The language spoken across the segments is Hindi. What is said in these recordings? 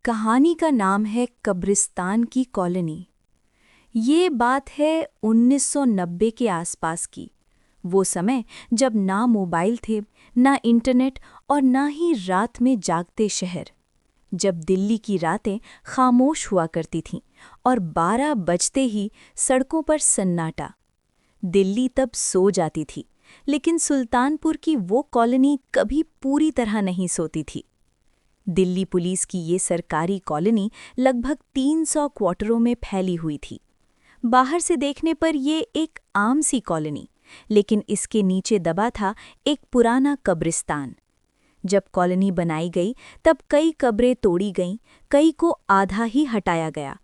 कहानी का नाम है कब्रिस्तान की कॉलोनी। ये बात है 1990 के आसपास की। वो समय जब ना मोबाइल थे, ना इंटरनेट और ना ही रात में जागते शहर। जब दिल्ली की रातें खामोश हुआ करती थीं और 12 बजते ही सड़कों पर सन्नाटा। दिल्ली तब सो जाती थी, लेकिन सुल्तानपुर की वो कॉलोनी कभी पूरी तरह नहीं सोती थी। दिल्ली पुलिस की ये सरकारी कॉलोनी लगभग 300 क्वार्टरों में फैली हुई थी। बाहर से देखने पर ये एक आम सी कॉलोनी, लेकिन इसके नीचे दबा था एक पुराना कब्रिस्तान। जब कॉलोनी बनाई गई तब कई कब्रें तोड़ी गईं, कई को आधा ही हटाया गया।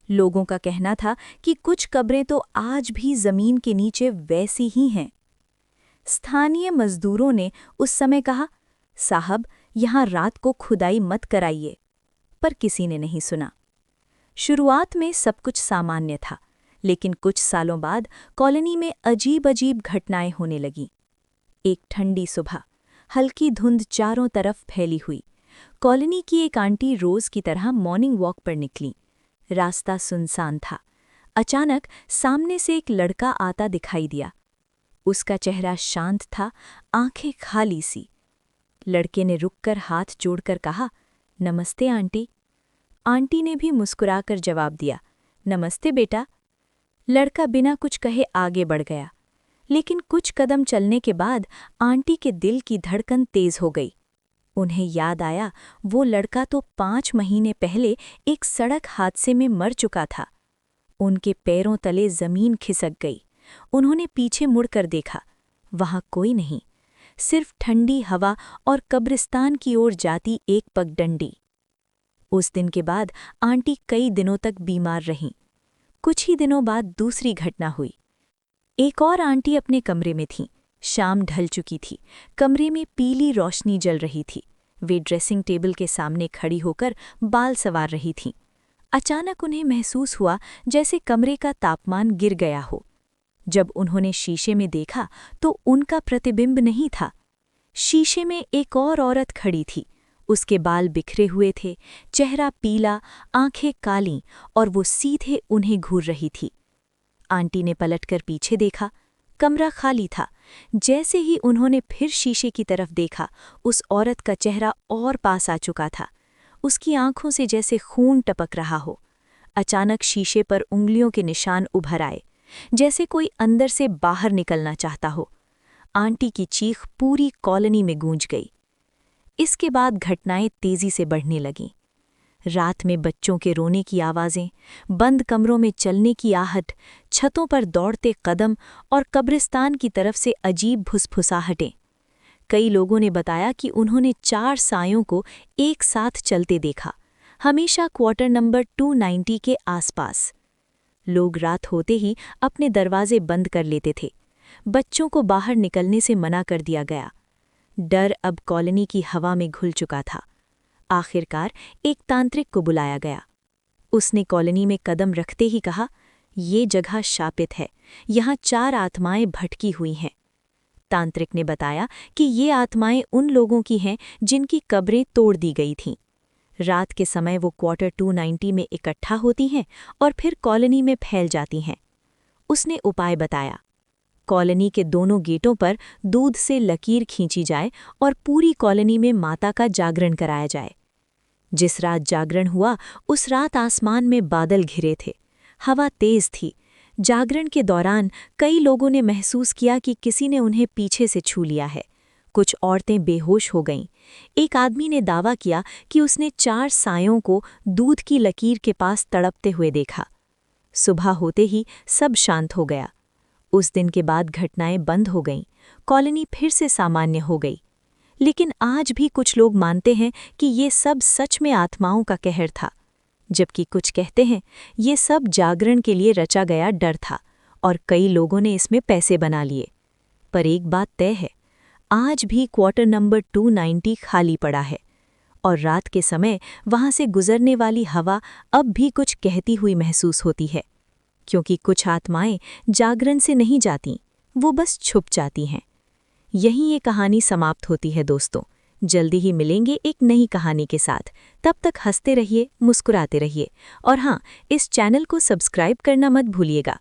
लोगों का कहना था कि कुछ कब्रें तो आज भी जमीन के नीचे वैसी ही हैं। स्थानीय मजदूरों ने उस समय कहा, साहब, यहाँ रात को खुदाई मत कराइए, पर किसी ने नहीं सुना। शुरुआत में सब कुछ सामान्य था, लेकिन कुछ सालों बाद कॉलोनी में अजीब अजीब घटनाएं होने लगीं। एक ठंडी सुबह हल्की धुंध चारों तरफ फैली हुई। कॉलोनी की एक आंटी रोज की तरह मॉर्निंग वॉक पर निकली। रास्ता सुनसान था। अचानक सामने से एक लड़का आता दिखाई दिया। उसका चेहरा शांत था, आंखें खाली सी। लड़के ने रुककर हाथ जोड़कर कहा, नमस्ते आंटी। आंटी ने भी मुस्कुराकर जवाब दिया, नमस्ते बेटा। लड़का बिना कुछ कहे आगे बढ़ गया, लेकिन कुछ कदम चलने के बाद आंटी के दिल की धड़कन तेज हो गई। उन्हें याद आया, वो लड़का तो 5 महीने पहले एक सड़क हादसे में मर चुका था। उनके पैरों तले जमीन खिसक गई। उन्होंने पीछे मुड़कर देखा, वहां कोई नहीं, सिर्फ ठंडी हवा और कब्रिस्तान की ओर जाती एक पगडंडी। उस दिन के बाद आंटी कई दिनों तक बीमार रहीं। कुछ ही दिनों बाद दूसरी घटना हुई। एक और आंटी अपने कमरे में थीं। शाम ढल चुकी थी। कमरे में पीली रोशनी जल रही थी। वे ड्रेसिंग टेबल के सामने खड़ी होकर बाल संवार रही थीं। अचानक उन्हें महसूस हुआ जैसे कमरे का तापमान गिर गया हो। जब उन्होंने शीशे में देखा तो उनका प्रतिबिंब नहीं था। शीशे में एक और औरत खड़ी थी। उसके बाल बिखरे हुए थे, चेहरा पीला, आंखें काली, और वो सीधे उन्हें घूर रही थी। आंटी ने पलटकर पीछे देखा। कमरा खाली था। जैसे ही उन्होंने फिर शीशे की तरफ देखा, उस औरत का चेहरा और पास आ चुका था। उसकी आंखों से जैसे खून टपक रहा हो। अचानक शीशे पर उंगलियों के निशान उभर आए, जैसे कोई अंदर से बाहर निकलना चाहता हो। आंटी की चीख पूरी कॉलोनी में गूंज गई। इसके बाद घटनाएं तेजी से बढ़ने लगीं। रात में बच्चों के रोने की आवाज़ें, बंद कमरों में चलने की आहट, छतों पर दौड़ते कदम और कब्रिस्तान की तरफ से अजीब फुसफुसाहटें। कई लोगों ने बताया कि उन्होंने 4 सायों को एक साथ चलते देखा, हमेशा क्वार्टर नंबर 290 के आसपास। लोग रात होते ही अपने दरवाजे बंद कर लेते थे। बच्चों को बाहर निकलने से मना कर दिया गया। डर अब कॉलोनी की हवा में घुल चुका था। आखिरकार एक तांत्रिक को बुलाया गया। उसने कॉलोनी में कदम रखते ही कहा, ये जगह शापित है, यहाँ 4 आत्माएं भटकी हुई हैं। तांत्रिक ने बताया कि ये आत्माएं उन लोगों की हैं जिनकी कब्रें तोड़ दी गई थीं। रात के समय वो क्वार्टर 290 में इकट्ठा होती हैं और फिर कॉलोनी में फैल जाती हैं। उसने उपाय बताया। कॉलोनी के दोनों गेटों पर दूध से लकीर खींची जाए और पूरी कॉलोनी में माता का जागरण कराया जाए। जिस रात जागरण हुआ उस रात आसमान में बादल घिरे थे। हवा तेज थी। जागरण के दौरान कई लोगों ने महसूस किया कि किसी ने उन्हें पीछे से छू लिया है। कुछ औरतें बेहोश हो गईं। एक आदमी ने दावा किया कि उसने 4 सायों को दूध की लकीर के पास तड़पते हुए देखा। सुबह होते ही सब शांत हो गया। उस दिन के बाद घटनाएं बंद हो गईं। कॉलोनी फिर से सामान्य हो गई। लेकिन आज भी कुछ लोग मानते हैं कि ये सब सच में आत्माओं का कहर था, जबकि कुछ कहते हैं ये सब जागरण के लिए रचा गया डर था और कई लोगों ने इसमें पैसे बना लिए। पर एक बात तय है, आज भी क्वार्टर नंबर 290 खाली पड़ा है और रात के समय वहां से गुजरने वाली हवा अब भी कुछ कहती हुई महसूस होती है, क्योंकि कुछ आत्माएं जागरण से नहीं जाती, वो बस छुप जाती हैं। यहीं ये कहानी समाप्त होती है दोस्तों, जल्दी ही मिलेंगे एक नई कहानी के साथ। तब तक हंसते रहिए, मुस्कुराते रहिए और हाँ, इस चैनल को सब्सक्राइब करना मत भूलिएगा।